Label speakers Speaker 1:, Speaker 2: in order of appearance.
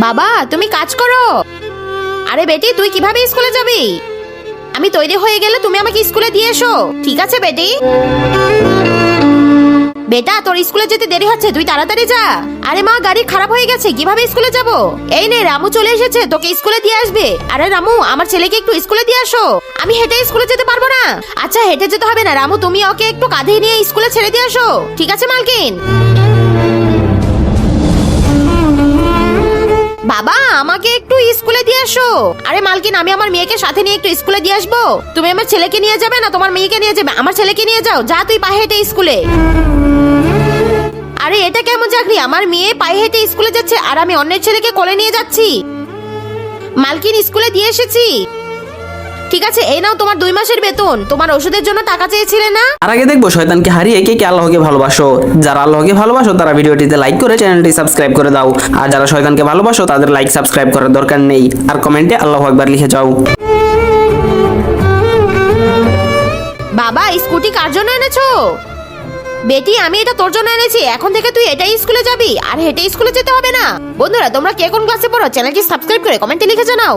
Speaker 1: বাবা তুমি কাজ করো। আরে বেটি তুই কিভাবে স্কুলে যাবি? আমি তৈরি হয়ে গেলে তুমি আমাকে স্কুলে দিয়ে এসো, ঠিক আছে বেটি? বেটা তোর স্কুলে যেতে দেরি হচ্ছে, তুই তাড়াতাড়ি যা। আরে মা গাড়ি খারাপ হয়ে গেছে, কিভাবে স্কুলে যাব? এই নে রামু চলে এসেছে, তোকে স্কুলে দিয়ে আসবে। আরে রামু আমার ছেলেকে একটু স্কুলে দিয়ে আসো। আমি হেঁটে স্কুলে যেতে পারবো না। আচ্ছা হেঁটে যেতে হবে না রামু, তুমি ওকে একটু কাঁধে নিয়ে স্কুলে ছেড়ে দিয়ে আসো, ঠিক আছে মালকিন? বাবা আমাকে একটু স্কুলে দিয়ে আসো। আরে মালকিন আমি আমার মেয়েকে সাথে নিয়ে একটু স্কুলে দিয়ে আসবো। তুমি আমার ছেলেকে নিয়ে যাবে না তোমার মেয়েকে নিয়ে যাবে? আমার ছেলেকে নিয়ে যাও, যা তুই পায়ে হেঁটে স্কুলে। আরে এটা কেমন চাকরি? আমার মেয়ে পায়ে হেঁটে স্কুলে যাচ্ছে আর আমি অন্যের ছেলেকে কোলে নিয়ে যাচ্ছি। মালকিন স্কুলে দিয়ে এসেছি। ঠিক আছে এই নাও তোমার 2 মাসের বেতন। তোমার ওষুধের জন্য টাকা চেয়েছিলে না?
Speaker 2: আর আগে দেখবো শয়তানকে হারিয়ে কে কে আল্লাহকে ভালোবাসো। যারা আল্লাহকে ভালোবাসো তারা ভিডিওটিতে লাইক করে চ্যানেলটি সাবস্ক্রাইব করে দাও, আর যারা শয়তানকে ভালোবাসো তাদের লাইক সাবস্ক্রাইব করার দরকার নেই, আর কমেন্টে আল্লাহু আকবার লিখে যাও।
Speaker 1: বাবা স্কুটি কার জন্য এনেছো? বেটি আমি এটা তোর জন্য এনেছি, এখন থেকে তুই এটাই স্কুলে যাবি, আর হেঁটে স্কুলে যেতে হবে না। বন্ধুরা তোমরা কে কোন ক্লাসে পড়ো চ্যানেলটি সাবস্ক্রাইব করে কমেন্টে লিখে জানাও।